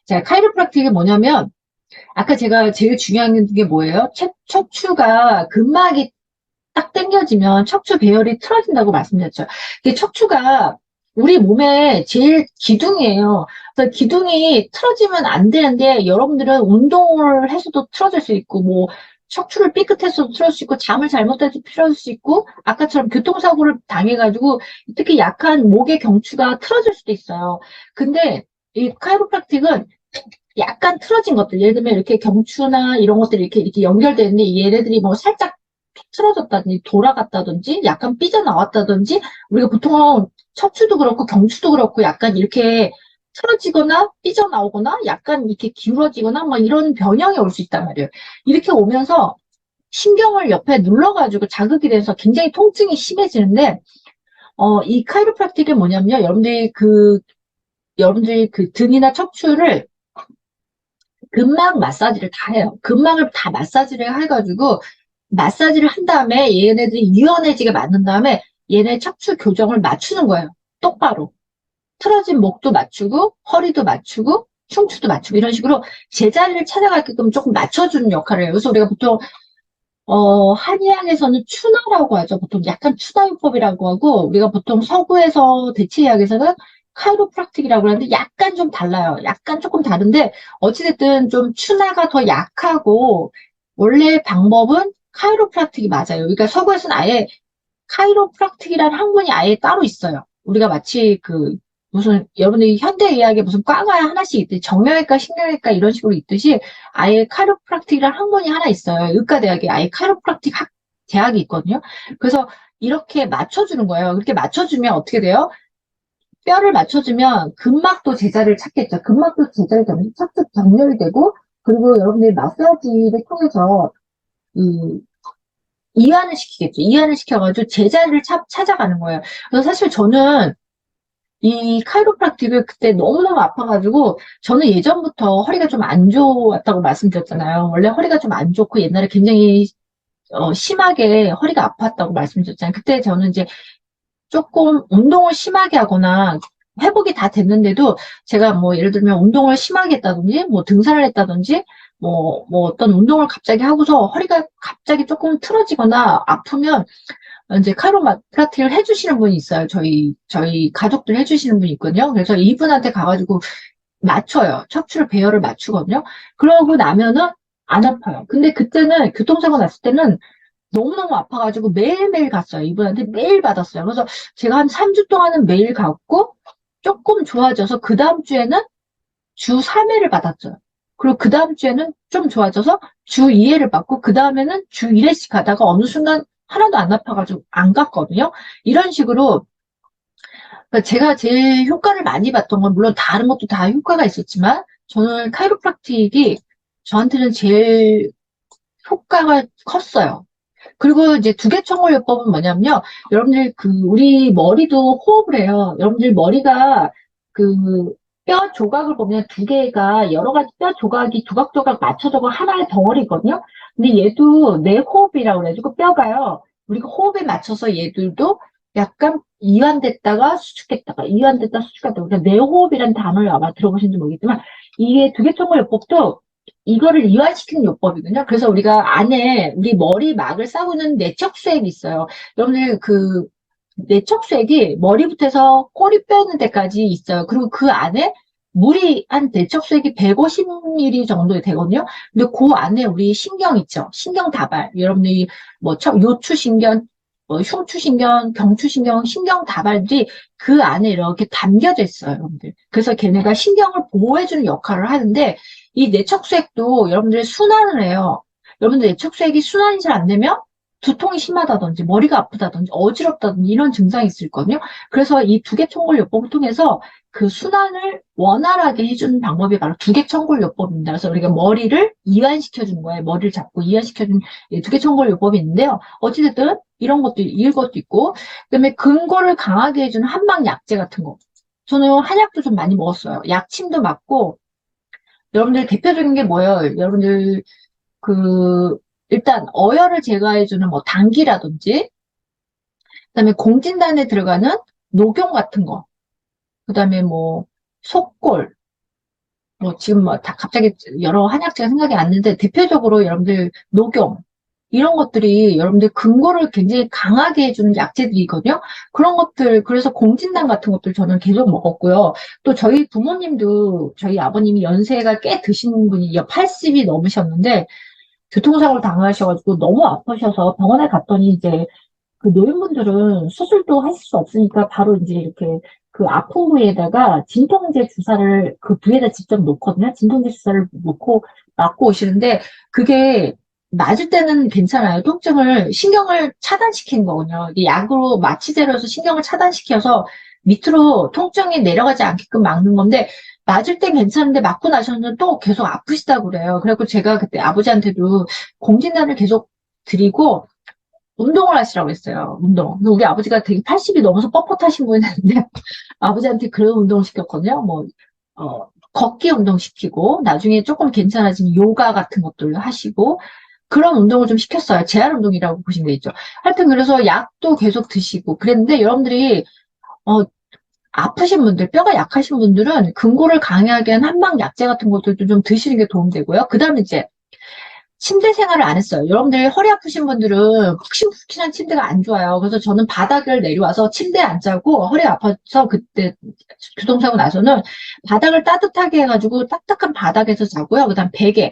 자, 카이로프락틱이 뭐냐면, 아까 제가 제일 중요한 게 뭐예요? 척추가 근막이 딱 당겨지면 척추 배열이 틀어진다고 말씀드렸죠. 근데 척추가 우리 몸의 제일 기둥이에요. 그래서 기둥이 틀어지면 안 되는데 여러분들은 운동을 해서도 틀어질 수 있고 뭐 척추를 삐끗해서도 틀어질 수 있고 잠을 잘못해서 틀어질 수 있고 아까처럼 교통사고를 당해가지고 특히 약한 목의 경추가 틀어질 수도 있어요. 근데 이 카이로프락틱은 약간 틀어진 것들, 예를 들면 이렇게 경추나 이런 것들이 이렇게 연결되는데 얘네들이 뭐 살짝 틀어졌다든지 돌아갔다든지 약간 삐져나왔다든지 우리가 보통 척추도 그렇고 경추도 그렇고 약간 이렇게 틀어지거나 삐져나오거나 약간 이렇게 기울어지거나 뭐 이런 변형이 올 수 있단 말이에요. 이렇게 오면서 신경을 옆에 눌러가지고 자극이 돼서 굉장히 통증이 심해지는데 이 카이로프락틱이 뭐냐면요. 여러분들이 그 등이나 척추를 근막 마사지를 다 해요. 근막을 다 마사지를 해가지고 마사지를 한 다음에 얘네들이 유연해지게 만든 다음에 얘네 척추 교정을 맞추는 거예요. 똑바로. 틀어진 목도 맞추고 허리도 맞추고 흉추도 맞추고 이런 식으로 제자리를 찾아가게끔 조금 맞춰주는 역할을 해요. 그래서 우리가 보통 한의학에서는 추나라고 하죠. 보통 약간 추나요법이라고 하고 우리가 보통 서구에서 대체의학에서는 카이로프락틱이라고 하는데 약간 좀 달라요. 약간 조금 다른데 어찌됐든 좀 추나가 더 약하고 원래 방법은 카이로프락틱이 맞아요. 그러니까 서구에서는 아예 카이로프락틱이라는 학문이 아예 따로 있어요. 우리가 마치 무슨 여러분들이 현대의학에 무슨 과가 하나씩 있듯이 정형외과, 신경외과 이런 식으로 있듯이 아예 카이로프락틱이라는 학문이 하나 있어요. 의과대학에 아예 카이로프락틱 대학이 있거든요. 그래서 이렇게 맞춰주는 거예요. 그렇게 맞춰주면 어떻게 돼요? 뼈를 맞춰주면 근막도 제자리를 찾겠죠. 근막도 제자리 되면 착착 정렬이 되고 그리고 여러분들이 마사지를 통해서 이 이완을 시키겠죠. 이완을 시켜가지고 제자리를 찾아가는 거예요. 그래서 사실 저는 이 카이로프락틱을 그때 너무너무 아파가지고 저는 예전부터 허리가 좀 안 좋았다고 말씀드렸잖아요. 원래 허리가 좀 안 좋고 옛날에 굉장히 심하게 허리가 아팠다고 말씀드렸잖아요. 그때 저는 이제 조금 운동을 심하게 하거나 회복이 다 됐는데도 제가 뭐 예를 들면 운동을 심하게 했다든지 뭐 등산을 했다든지 뭐 어떤 운동을 갑자기 하고서 허리가 갑자기 조금 틀어지거나 아프면 이제 카이로프락틱을 해주시는 분이 있어요. 저희 가족들 해주시는 분이 있거든요. 그래서 이분한테 가가지고 맞춰요. 척추를 배열을 맞추거든요. 그러고 나면은 안 아파요. 근데 그때는 교통사고 났을 때는 너무너무 아파가지고 매일매일 갔어요. 이분한테 매일 받았어요. 그래서 제가 한 3주 동안은 매일 갔고 조금 좋아져서 그 다음 주에는 주 3회를 받았죠. 그리고 그 다음 주에는 좀 좋아져서 주 2회를 받고 그 다음에는 주 1회씩 가다가 어느 순간 하나도 안 아파가지고 안 갔거든요. 이런 식으로 그러니까 제가 제일 효과를 많이 봤던 건 물론 다른 것도 다 효과가 있었지만 저는 카이로프락틱이 저한테는 제일 효과가 컸어요. 그리고 이제 두개청골요법은 뭐냐면요. 여러분들 우리 머리도 호흡을 해요. 여러분들 머리가 그 뼈 조각을 보면 두 개가 여러 가지 뼈 조각이 조각조각 맞춰져가 하나의 덩어리거든요. 근데 얘도 내 호흡이라고 그래가지고 뼈가요. 우리가 호흡에 맞춰서 얘들도 약간 이완됐다가 수축했다가 이완됐다 수축했다가 그러니까 내 호흡이라는 단어를 아마 들어보신지 모르겠지만 이게 두개청골요법도 이거를 이완시키는 요법이거든요. 그래서 우리가 안에 우리 머리막을 싸고 있는 내척수액이 있어요. 여러분들 내척수액이 머리부터 해서 꼬리 빼는 데까지 있어요. 그리고 그 안에 물이 한 내척수액이 150ml 정도 되거든요. 근데 그 안에 우리 신경 있죠. 신경 다발. 여러분들이 뭐 요추신경, 흉추신경, 경추신경, 신경 다발들이 그 안에 이렇게 담겨져 있어요, 여러분들. 그래서 걔네가 신경을 보호해주는 역할을 하는데 이 내척수액도 여러분들이 순환을 해요. 여러분들 내척수액이 순환이 잘 안 되면 두통이 심하다든지 머리가 아프다든지 어지럽다든지 이런 증상이 있을 거든요. 그래서 이 두개청골요법을 통해서 그 순환을 원활하게 해주는 방법이 바로 두개청골요법입니다. 그래서 우리가 머리를 이완시켜주는 거예요. 머리를 잡고 이완시켜주는 두개청골요법이 있는데요. 어찌됐든 이것도 있고 그다음에 근골을 강하게 해주는 한방 약재 같은 거. 저는 한약도 좀 많이 먹었어요. 약침도 맞고 여러분들 대표적인 게 뭐예요? 여러분들 일단 어혈을 제거해주는 뭐 당기라든지 그다음에 공진단에 들어가는 녹용 같은 거 그다음에 뭐 속골 뭐 지금 뭐 다 갑자기 여러 한약재가 생각이 안 나는데 대표적으로 여러분들 녹용 이런 것들이 여러분들 근골을 굉장히 강하게 해주는 약재들이거든요. 그런 것들 그래서 공진단 같은 것들 저는 계속 먹었고요. 또 저희 부모님도 저희 아버님이 연세가 꽤 드신 분이 80이 넘으셨는데 교통사고를 당하셔가지고 너무 아프셔서 병원에 갔더니 이제 그 노인분들은 수술도 하실 수 없으니까 바로 이제 이렇게 그 아픈 부위에다가 진통제 주사를 그 부위에다 직접 놓거든요. 진통제 주사를 놓고 맞고 오시는데 그게 맞을 때는 괜찮아요. 통증을 신경을 차단시키는 거군요. 이게 약으로 마취제로 해서 신경을 차단시켜서 밑으로 통증이 내려가지 않게끔 막는 건데 맞을 땐 괜찮은데 맞고 나서는 또 계속 아프시다고 그래요. 그래서 제가 그때 아버지한테도 공진단을 계속 드리고 운동을 하시라고 했어요. 운동. 근데 우리 아버지가 되게 80이 넘어서 뻣뻣하신 분이었는데 아버지한테 그런 운동을 시켰거든요. 뭐 걷기 운동 시키고 나중에 조금 괜찮아지면 요가 같은 것들 하시고 그런 운동을 좀 시켰어요. 재활 운동이라고 보시면 되죠. 하여튼 그래서 약도 계속 드시고 그랬는데 여러분들이 어, 아프신 분들, 뼈가 약하신 분들은 근골을 강하게 한 한방 약재 같은 것들도 좀 드시는 게 도움되고요. 그 다음에 이제 침대 생활을 안 했어요. 여러분들 허리 아프신 분들은 푹신푹신한 침대가 안 좋아요. 그래서 저는 바닥을 내려와서 침대에 안 자고 허리 아파서 그때 교통사고 나서는 바닥을 따뜻하게 해가지고 딱딱한 바닥에서 자고요. 그다음 베개.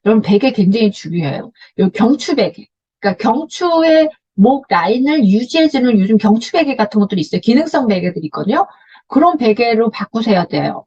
여러분 베개 굉장히 중요해요. 요 경추 베개. 그러니까 경추의 목 라인을 유지해주는 요즘 경추 베개 같은 것들이 있어요. 기능성 베개들이 있거든요. 그런 베개로 바꾸셔야 돼요.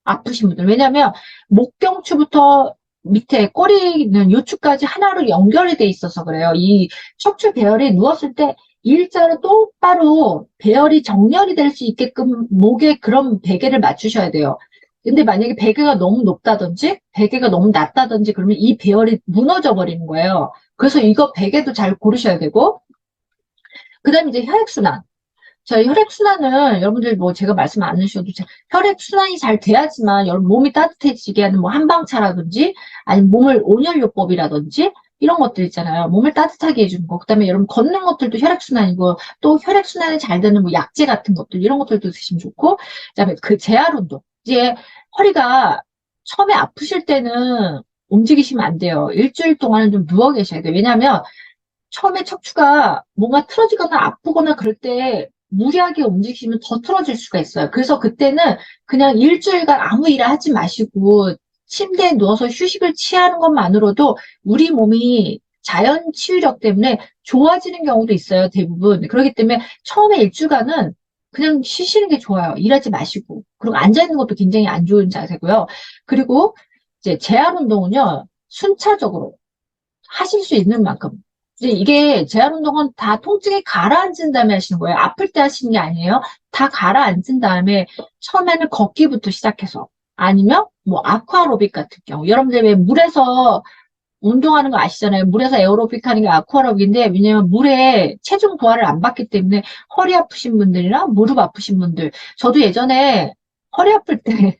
아프신 분들. 왜냐면 목경추부터 밑에 꼬리는 요추까지 하나로 연결이 돼 있어서 그래요. 이 척추 배열이 누웠을 때 일자로 똑바로 배열이 정렬이 될 수 있게끔 목에 그런 베개를 맞추셔야 돼요. 근데 만약에 베개가 너무 높다든지 베개가 너무 낮다든지 그러면 이 배열이 무너져 버리는 거예요. 그래서 이거 베개도 잘 고르셔야 되고 그 다음에 이제 혈액순환. 저희 혈액순환은 여러분들 뭐 제가 말씀 안 하셔도 혈액순환이 잘 돼야지만 여러분 몸이 따뜻해지게 하는 뭐 한방차라든지 아니면 몸을 온열요법이라든지 이런 것들 있잖아요. 몸을 따뜻하게 해주는 거. 그다음에 여러분 걷는 것들도 혈액순환이고 또 혈액순환이 잘 되는 뭐 약재 같은 것들 이런 것들도 드시면 좋고 그다음에 그 재활운동. 이제 허리가 처음에 아프실 때는 움직이시면 안 돼요. 일주일 동안은 좀 누워 계셔야 돼요. 왜냐하면 처음에 척추가 뭔가 틀어지거나 아프거나 그럴 때 무리하게 움직이시면 더 틀어질 수가 있어요. 그래서 그때는 그냥 일주일간 아무 일을 하지 마시고 침대에 누워서 휴식을 취하는 것만으로도 우리 몸이 자연 치유력 때문에 좋아지는 경우도 있어요. 대부분. 그렇기 때문에 처음에 일주간은 그냥 쉬시는 게 좋아요. 일하지 마시고. 그리고 앉아있는 것도 굉장히 안 좋은 자세고요. 그리고 이제 재활 운동은요. 순차적으로 하실 수 있는 만큼. 이제 이게 재활 운동은 다 통증이 가라앉은 다음에 하시는 거예요. 아플 때 하시는 게 아니에요. 다 가라앉은 다음에 처음에는 걷기부터 시작해서 아니면 뭐 아쿠아로빅 같은 경우 여러분들 왜 물에서 운동하는 거 아시잖아요. 물에서 에어로빅 하는 게 아쿠아로빅인데 왜냐면 물에 체중 부하를 안 받기 때문에 허리 아프신 분들이나 무릎 아프신 분들 저도 예전에 허리 아플 때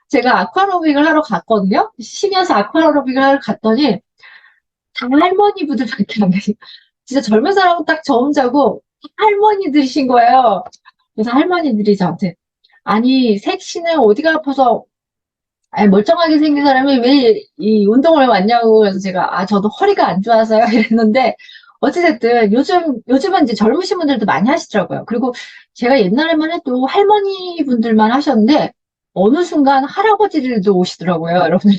제가 아쿠아로빅을 하러 갔거든요. 쉬면서 아쿠아로빅을 하러 갔더니 다 할머니 분들밖에 안 계세요. 진짜 젊은 사람은 딱 저 혼자고 할머니들이신 거예요. 그래서 할머니들이 저한테 아니 색시는 어디가 아파서 아니 멀쩡하게 생긴 사람이 왜 이 운동을 왔냐고 그래서 제가 저도 허리가 안 좋아서요 이랬는데 어찌됐든 요즘은 이제 젊으신 분들도 많이 하시더라고요. 그리고 제가 옛날에만 해도 할머니 분들만 하셨는데 어느 순간 할아버지들도 오시더라고요. 여러분들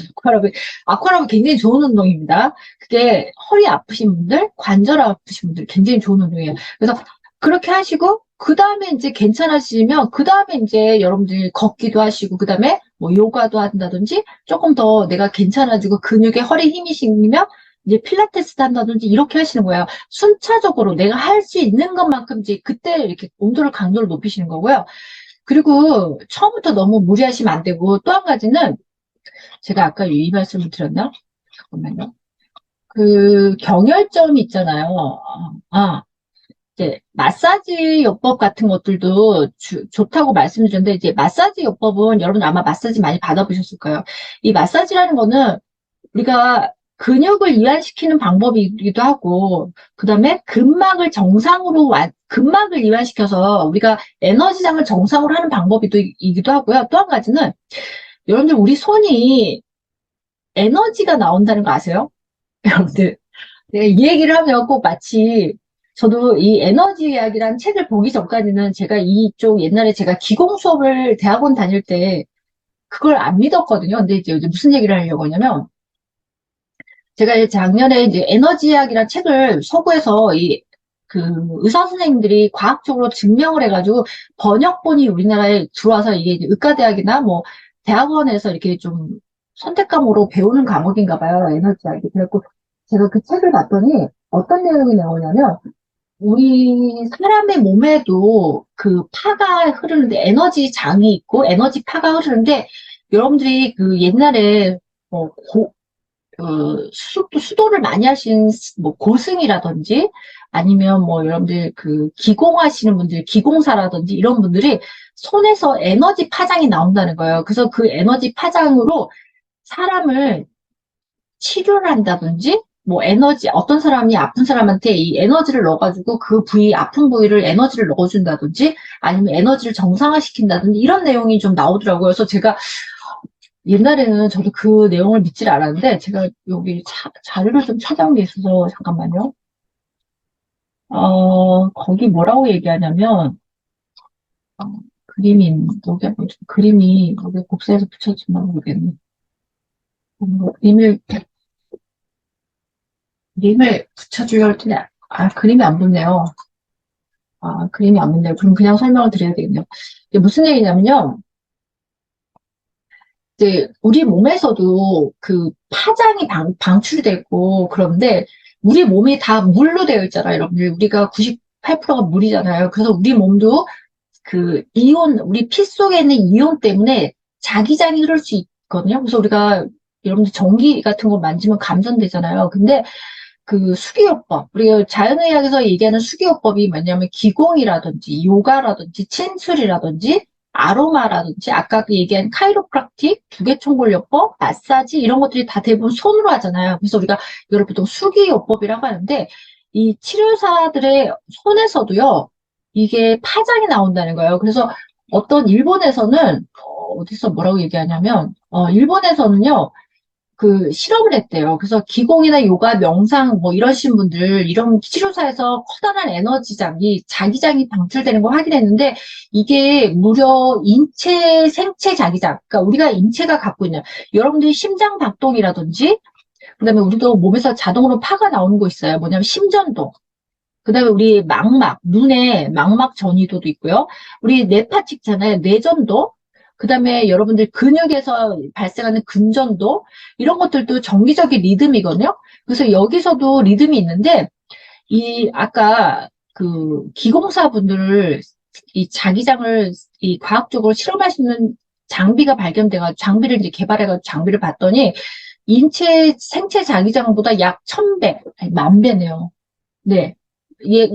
아쿠아로빅 굉장히 좋은 운동입니다. 그게 허리 아프신 분들, 관절 아프신 분들 굉장히 좋은 운동이에요. 그래서 그렇게 하시고 그 다음에 이제 괜찮아지면 그 다음에 이제 여러분들이 걷기도 하시고 그 다음에 뭐 요가도 한다든지 조금 더 내가 괜찮아지고 근육에 허리 힘이 생기면 이제 필라테스도 한다든지 이렇게 하시는 거예요. 순차적으로 내가 할 수 있는 것만큼 이제 그때 이렇게 온도를 강도를 높이시는 거고요. 그리고 처음부터 너무 무리하시면 안 되고 또 한 가지는 제가 아까 이 말씀을 드렸나? 잠깐만요. 그 경혈점이 있잖아요. 이제 마사지 요법 같은 것들도 좋다고 말씀드렸는데 이제 마사지 요법은 여러분 아마 마사지 많이 받아보셨을 거예요. 이 마사지라는 거는 우리가 근육을 이완시키는 방법이기도 하고 그다음에 근막을 이완시켜서 우리가 에너지장을 정상으로 하는 방법이기도 하고요. 또 한 가지는 여러분들, 우리 손이 에너지가 나온다는 거 아세요? 여러분들, 내가 이 얘기를 하면 꼭 마치, 저도 이 에너지 이야기란 책을 보기 전까지는 제가 이쪽 옛날에 제가 기공 수업을 대학원 다닐 때 그걸 안 믿었거든요. 근데 이제 요즘 무슨 얘기를 하려고 하냐면, 제가 이제 작년에 이제 에너지학이라는 책을 서구에서 그 의사 선생님들이 과학적으로 증명을 해가지고 번역본이 우리나라에 들어와서 이게 이제 의과대학이나 뭐 대학원에서 이렇게 좀 선택 과목으로 배우는 과목인가 봐요. 에너지학이. 그래갖고 제가 그 책을 봤더니 어떤 내용이 나오냐면 우리 사람의 몸에도 그 파가 흐르는데 에너지 장이 있고 에너지 파가 흐르는데 여러분들이 그 옛날에 뭐 수도를 많이 하신 뭐 고승이라든지 아니면 뭐 여러분들 그 기공하시는 분들, 기공사라든지 이런 분들이 손에서 에너지 파장이 나온다는 거예요. 그래서 그 에너지 파장으로 사람을 치료를 한다든지 뭐 에너지 어떤 사람이 아픈 사람한테 이 에너지를 넣어가지고 그 부위 아픈 부위를 에너지를 넣어준다든지 아니면 에너지를 정상화시킨다든지 이런 내용이 좀 나오더라고요. 그래서 제가 옛날에는 저도 그 내용을 믿질 않았는데, 제가 여기 자료를 좀 찾아온 게 있어서, 잠깐만요. 거기 뭐라고 얘기하냐면, 어, 그림이, 여기 복사해서 붙여주면 모르겠네. 그림을 붙여주려 했더니, 그림이 안 붙네요. 그림이 안 붙네요. 그럼 그냥 설명을 드려야 되겠네요. 이게 무슨 얘기냐면요. 이제 우리 몸에서도 그 파장이 방출되고 그런데 우리 몸이 다 물로 되어 있잖아요, 여러분들. 우리가 98%가 물이잖아요. 그래서 우리 몸도 그 이온, 우리 피 속에 있는 이온 때문에 자기장이 흐를 수 있거든요. 그래서 우리가 여러분들 전기 같은 거 만지면 감전되잖아요. 근데 그 수기요법, 우리가 자연의학에서 얘기하는 수기요법이 뭐냐면 기공이라든지 요가라든지 침술이라든지 아로마라든지 아까 그 얘기한 카이로프락틱, 두개총골요법, 마사지 이런 것들이 다 대부분 손으로 하잖아요. 그래서 우리가 이걸 보통 수기요법이라고 하는데 이 치료사들의 손에서도요 이게 파장이 나온다는 거예요. 그래서 어떤 일본에서는 어디서 뭐라고 얘기하냐면 일본에서는요 그 실험을 했대요. 그래서 기공이나 요가, 명상 뭐 이러신 분들 이런 치료사에서 커다란 에너지장이 자기장이 방출되는 걸 확인했는데 이게 무려 인체 생체 자기장. 그러니까 우리가 인체가 갖고 있는 여러분들이 심장 박동이라든지 그다음에 우리도 몸에서 자동으로 파가 나오는 거 있어요. 뭐냐면 심전도. 그다음에 우리 망막, 눈에 망막 전이도도 있고요. 우리 뇌파 찍잖아요. 뇌전도. 그다음에 여러분들 근육에서 발생하는 근전도 이런 것들도 정기적인 리듬이거든요. 그래서 여기서도 리듬이 있는데 이 아까 그 기공사분들을 이 자기장을 이 과학적으로 실험할 수 있는 장비가 발견돼가지고 장비를 이제 개발해가지고 장비를 봤더니 인체 생체 자기장보다 약 1000배, 아니, 만 배네요. 네.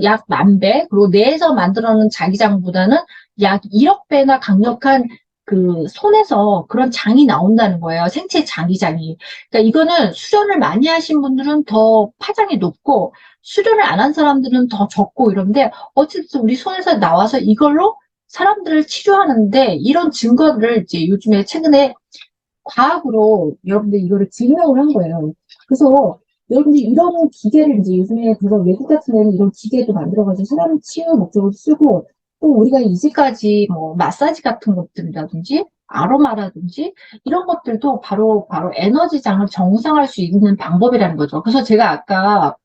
약 만 배, 그리고 뇌에서 만들어놓은 자기장보다는 약 1억 배나 강력한 그 손에서 그런 장이 나온다는 거예요. 생체 자기장이. 그러니까 이거는 수련을 많이 하신 분들은 더 파장이 높고 수련을 안 한 사람들은 더 적고 이런데 어쨌든 우리 손에서 나와서 이걸로 사람들을 치료하는데 이런 증거를 이제 요즘에 최근에 과학으로 여러분들 이거를 증명을 한 거예요. 그래서 여러분들 이런 기계를 이제 요즘에 그래서 외국 같은 데는 이런 기계도 만들어가지고 사람 치유 목적으로 쓰고 또 우리가 이제까지 뭐 마사지 같은 것들이라든지 아로마라든지 이런 것들도 바로 에너지장을 정상할 수 있는 방법이라는 거죠. 그래서 제가 아까